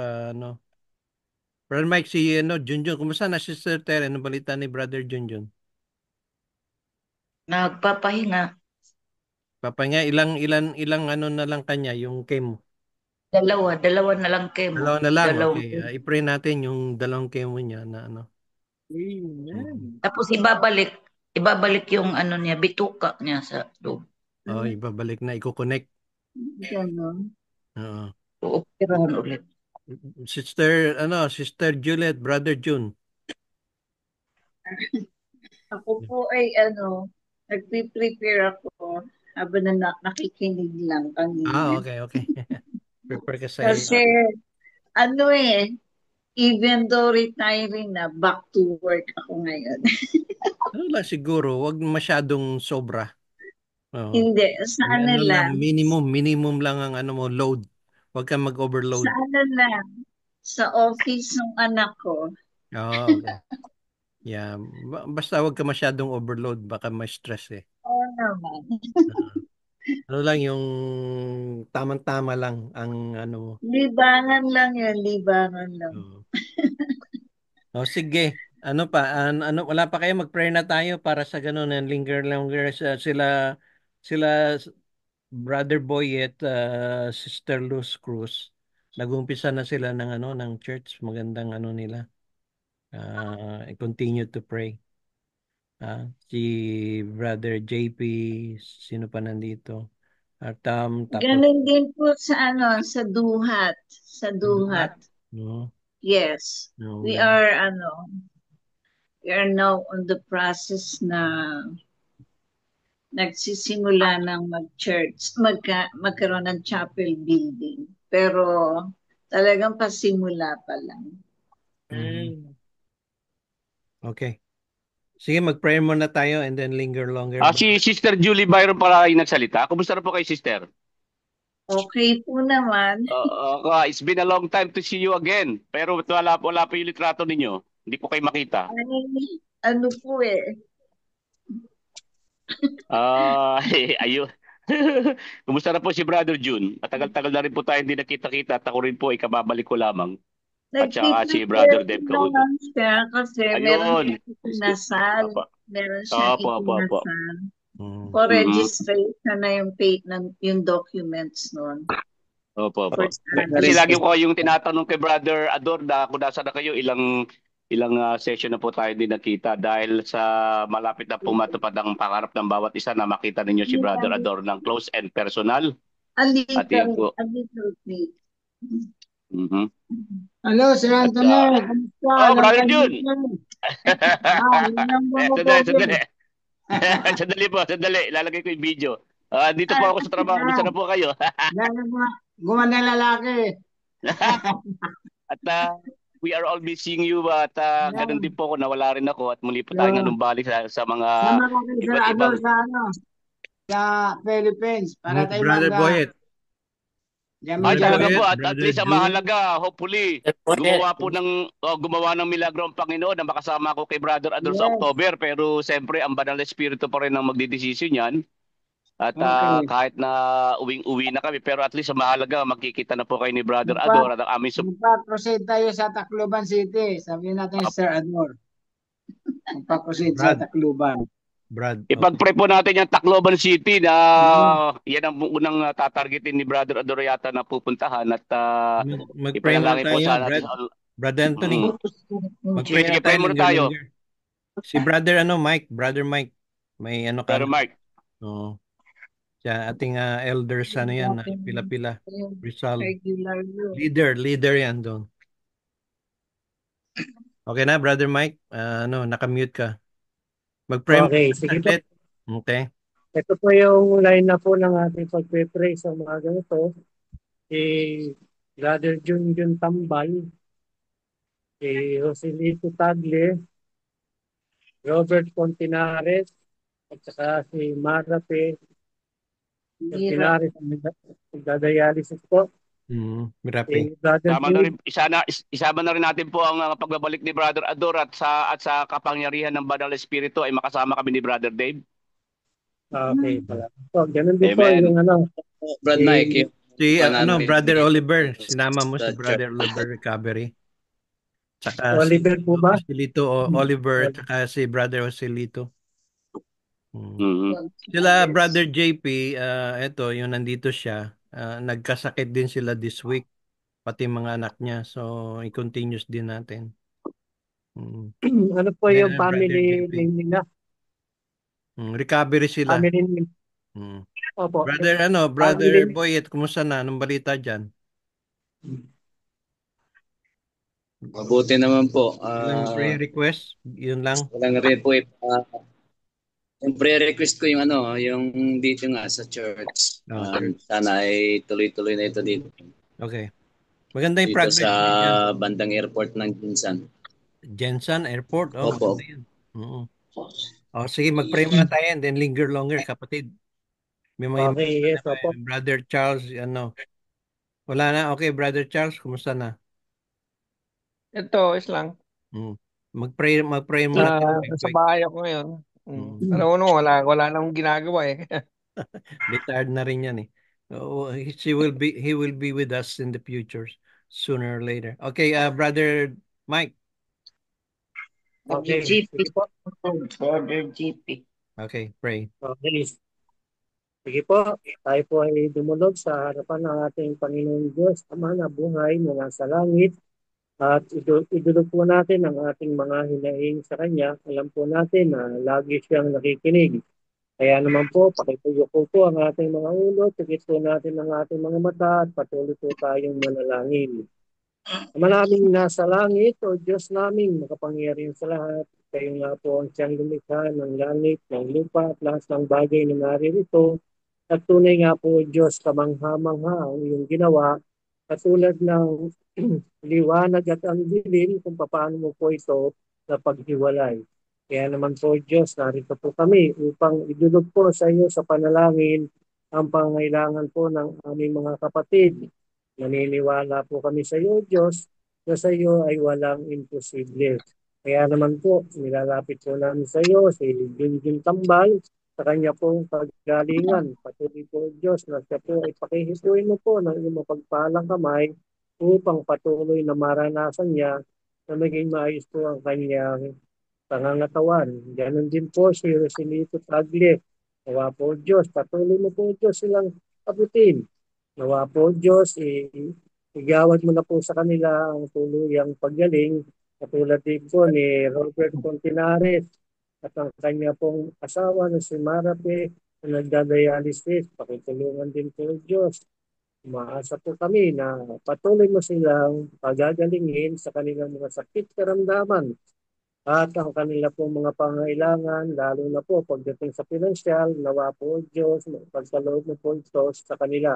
Brother Mike, si Junjun. Kumusta na Sister Tere? Anong balita ni Brother Junjun? Nagpapahinga. Papahinga, ilang na lang kanya, yung chemo? Dalawa na lang chemo. Dalawa na lang, Dalawang okay. chemo. I-pray natin yung dalawang chemo niya na Amen. Tapos ibabalik yung niya, bituka niya sa loob. Ibabalik na, i-connect. Ganon. Oo. Uoperahan ulit. Sister Juliet, Brother June. Ako po ay nagpe-prepare ako habang nakikinig lang kanina. Okay. Prepare ka sa Kasi even though retiring na, back to work ako ngayon. lang siguro, wag masyadong sobra. Hindi, sa lang. Minimum lang ang load. Wag kang mag-overload. Sa lang. Sa office ng anak ko. Okay. Yeah, basta wag ka masyadong overload, baka ma-stress eh. Oo naman. Lang yung tamang-tama lang ang mo. Libangan lang yun, libangan lang. Sige. Ano pa? Wala pa kayo, mag-pray na tayo para sa ganun and linger longer sila Brother Boy at Sister Luz Cruz. Nag-umpisa na sila ng church. Magandang nila. Continue to pray. Si Brother JP, sino pa nandito? Tapos Ganun din po sa Duhat. Sa Duhat. No. Yes. No. We are now on the process na nagsisimula ng mag-church, magkaroon ng chapel building. Pero talagang pasimula pa lang. Okay. Sige, mag-prayer muna tayo and then linger longer. Si Sister Julie Byron pala yung nagsalita. Kumusta na po kay Sister? Okay po naman. It's been a long time to see you again. Pero wala pa yung litrato ninyo. Hindi po kayo makita. Ay, ano po eh. Ayun. Kumusta na po si Brother June? Matagal-tagal na rin po tayo hindi nakita-kita at ako rin po ay kababalik ko lamang. At saka si Brother Deb Kaudo. Naman siya kasi meron Ayun. siyang ikinasal. Apa. Meron siyang Opo. ikinasal. Mm. For registration na yung documents nun. Opo. First Kasi lagi ko yung tinatanong kay Brother Ador na kung nasa na kayo, ilang session na po tayo din nakita dahil sa malapit na pumatupad ang pangarap ng bawat isa na makita ninyo si Brother Ador ng close and personal. A At yun po. little bit. Hello, Sir Anthony. Kamusta? Brother June. Sandali. Sandali. Ilalagay ko yung video. Dito po ako sa trabaho. Gusto na po kayo. Gumanda lalaki. At we are all missing you at ganun din po ako, nawala rin ako at muli po tayong anumbalik sa mga Sama ko kay Sir Adol sa Philippines. Para tayo Brother Boyet. Talaga po at least ang mahalaga, hopefully gumawa ng milagro ang Panginoon na makasama ko kay Brother Adol sa October, pero siyempre ang Banal na Espiritu pa rin ang magdidesisyon yan. At kahit na uwing-uwi na kami, pero at least ang mahalaga, magkikita na po kayo ni Brother Ador at ang aming Magpa-proceed tayo sa Tacloban City. Sabihin natin Sir Ador. Magpa-proceed sa Tacloban. Ipag-pray po natin yung Tacloban City na yan ang unang tatargetin ni Brother Ador yata na pupuntahan at mag-pray muna tayo, Brother Anthony. Mag-pray muna tayo. Si Brother Brother Mike. May ka? Brother Mike. Oo. Siya ating elders yan, pila-pila. Rizal. Leader yan doon. Okay na, Brother Mike? Naka-mute ka. Mag-pray. Okay, sige po. Okay. Ito po yung line na po ng ating pag-pray sa mga ganito. Si Brother Junjun Tambay, si Joselito Tagle, Robert Continares, at saka si Marape Continares, nagdadialysis po. Marape. Isama na rin natin po ang pagbabalik ni Brother Ador at sa kapangyarihan ng Banal na Espiritu ay makasama kami ni Brother Dave. Okay pala. So, ganun din po yung Brad Mike. Si Brother Oliver, sinama mo si Brother Oliver Recovery. Saka Oliver po ba? Oliver at si Brother Joselito. Sila Brother JP, eto yung nandito siya, nagkasakit din sila this week, pati mga anak niya, so i-continuous din natin. Ano po yung family name nila? Recovery sila. Family name. Opo. Brother Boyet, kumusta na? Anong balita dyan? Mabuti naman po. Walang prayer request? Yun lang? Walang request. Yung prayer request ko yung yung dito nga sa church. Sana ay tuloy-tuloy na ito dito. Okay. Maganda yung dito progress sa bandang airport ng Jensan. Jensan Airport? Opo. Sige, mag-pray muna tayo and then linger longer, kapatid. May yes, Brother Charles, wala na. Okay, Brother Charles, kumusta na? Ito, is lang. Mag-pray muna tayo. Sa bahay ako ngayon. Wala nang ginagawa eh. Retired na rin yan eh. He will be with us in the future sooner or later. Okay, Brother Mike. Okay. Brother GP. Okay, pray. Okay. Sige po, tayo po ay dumulog sa harapan ng ating Panginoon Diyos, Ama na buhay na nasa langit. At idulog po natin ang ating mga hinaing sa Kanya. Alam po natin na lagi siyang nakikinig. Kaya naman po, pakituyo po ang ating mga ulo, tigit po natin ang ating mga mata at patuloy po tayong manalangin. Ama naming nasa langit, O Diyos naming makapangyarihan sa lahat. Kayo nga po ang siyang lumikha ng langit, ng lupa at lahat ng bagay na naririto. At tunay nga po, Diyos, kamangha-mangha ang iyong ginawa. Katulad ng liwanag at ang dilim kung paano mo po ito na paghiwalay. Kaya naman po Diyos, narito po kami upang idulog po sa iyo sa panalangin ang pangailangan po ng aming mga kapatid. Naniniwala po kami sa iyo, Diyos, na sa iyo ay walang imposible. Kaya naman po, nilalapit po namin sa iyo si Junjun Tambal sa kanya pong paggalingan. Patuloy po, Diyos, na siya po ay pakihituin mo po ng iyong mapagpalang kamay upang patuloy na maranasan niya na maging maayos po ang kanyang pangangatawan. Ganon din po si Rosilito Tagle. Nawa po Diyos, patuloy mo po Diyos silang abutin. Nawa po Diyos, igawad mo na po sa kanila ang tuluyang paggaling. Katulad din po ni Robert Continares at ang kanya pong asawa na si Marape na nagdadialysis. Pakitulungan din po Diyos. Umaasa po kami na patuloy mo silang pagagalingin sa kanilang mga sakit karamdaman at ang kanila pong mga pangailangan, lalo na po pagdating sa pinansyal, nawa po Diyos, pagkaloob mo po ito sa kanila.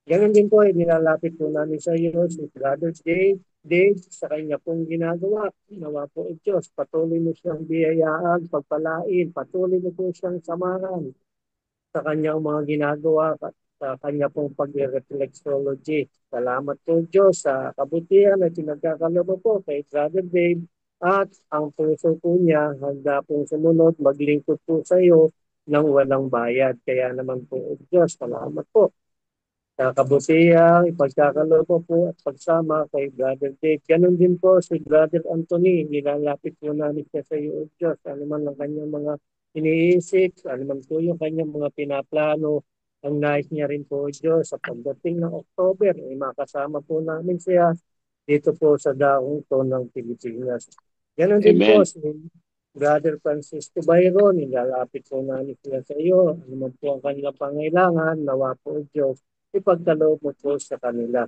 Ganun din po ay nilalapit po namin sa iyo si Brother Dave sa kanya pong ginagawa. Nawa po Diyos, patuloy mo siyang biyayaan, pagpalain, patuloy mo po siyang samahan sa kanyang mga ginagawa at sa kanya pong pag-reflexology. Salamat po Diyos sa kabutihan at pinagkakaloob po kay Brother Dave at ang puso po niya handa pong sumunod, maglingkod po sa iyo ng walang bayad. Kaya naman po Diyos, salamat po sa kabutihan, ipagkakaloob po at pagsama kay Brother Dave. Ganon din po si Brother Anthony, nilalapit po namin siya sa iyo Diyos. Ano man ang kanyang mga iniisip, ano man po yung kanyang mga pinaplano, ang nais niya rin po Diyos sa pagdating ng October, ay makasama po namin siya dito po sa daong to ng Pilipinas. Ganon din po si Brother Francisco Bayron, nilalapit po namin sila sa iyo. Ano man po ang kanilang pangailangan, nawa po Diyos, ipagkaloob mo po sa kanila.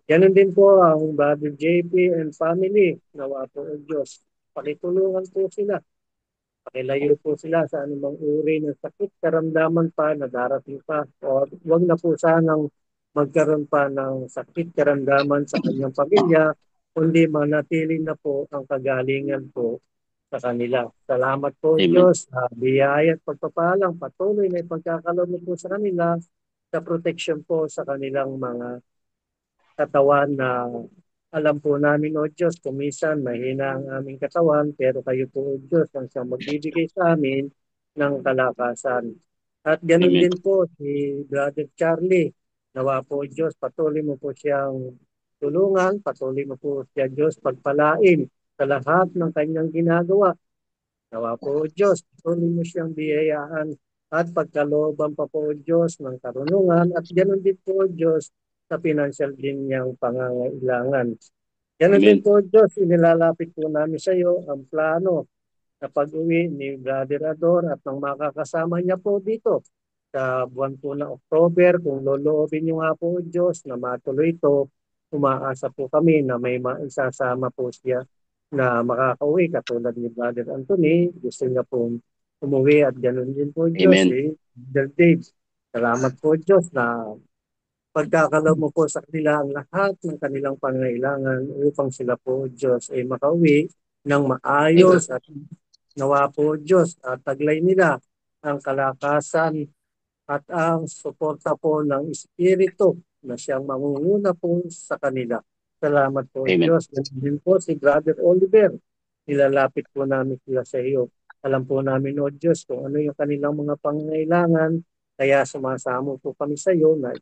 Ganon din po ang Brother JP and family, nawa po Diyos. Pakitulungan po sila. Pakilayo po sila sa anumang uri ng sakit, karamdaman pa na darating pa. O huwag na po sanang magkaroon pa ng sakit, karamdaman sa kanyang pamilya, kundi manatili na po ang kagalingan po sa kanila. Salamat po Diyos sa biyaya at pagpapalang patuloy na ipagkakaloob mo po sa kanila sa protection po sa kanilang mga katawan na alam po namin, O Diyos, kumisan mahina ang aming katawan, pero kayo po, O Diyos, ang siyang magbibigay sa amin ng kalakasan. At ganun din po si Brother Charlie. Nawa po, O Diyos, patuloy mo po siyang tulungan, patuloy mo po siya, Diyos, pagpalain sa lahat ng kanyang ginagawa. Nawa po, O Diyos, patuloy mo siyang biyayaan at pagkalooban pa po, O Diyos, ng karunungan. At ganun din po, O Diyos, sa financial din niyang pangangailangan. Ganun din po, Diyos, inilalapit po namin sa iyo ang plano na pag-uwi ni Brother Ador at ng makakasama niya po dito sa buwan po ng October. Kung loloobin niyo nga po, Diyos, na matuloy ito, umaasa po kami na may maisasama po siya na makakauwi katulad ni Brother Anthony. Gusto niya po umuwi at ganun din po, Diyos. Brother Dave, salamat po, Diyos, na pagkakaloob mo po sa kanila ang lahat ng kanilang pangailangan upang sila po, Diyos, ay makauwi ng maayos at nawa po, Diyos, at taglay nila ang kalakasan at ang suporta po ng Espiritu na siyang mangunguna po sa kanila. Salamat po, Diyos. Ganun din po si Brother Oliver. Nilalapit po namin sila sa iyo. Alam po namin, O Diyos, kung ano yung kanilang mga pangailangan. Kaya sumasamo po kami sa iyo na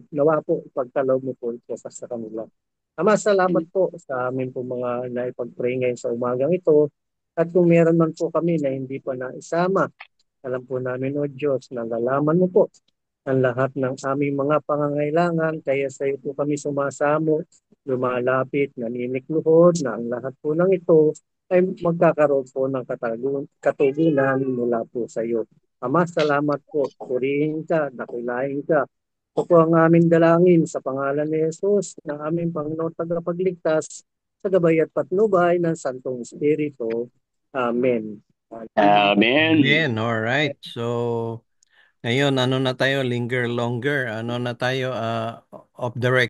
nawa po, ipagkaloob mo po ito sa kanila. Ama, salamat po sa amin po mga naipag-pray ngayon sa umagang ito. At kung meron man po kami na hindi pa naisama, alam po namin, O Diyos, na lalaman mo po ang lahat ng aming mga pangangailangan. Kaya sa iyo po kami sumasamo, lumalapit, naninikluhod na ang lahat po ng ito ay magkakaroon po ng katugunan mula po sa iyo. Ama, salamat po. Purihin ka, dakilain ka. Ito po ang aming dalangin sa pangalan ni Jesus, ng aming Panginoon tagapagligtas, sa gabay at patnubay ng Santong Espiritu. Amen. Amen. All right. So, ngayon, ano na tayo? Linger longer. Ano na tayo? Off the record.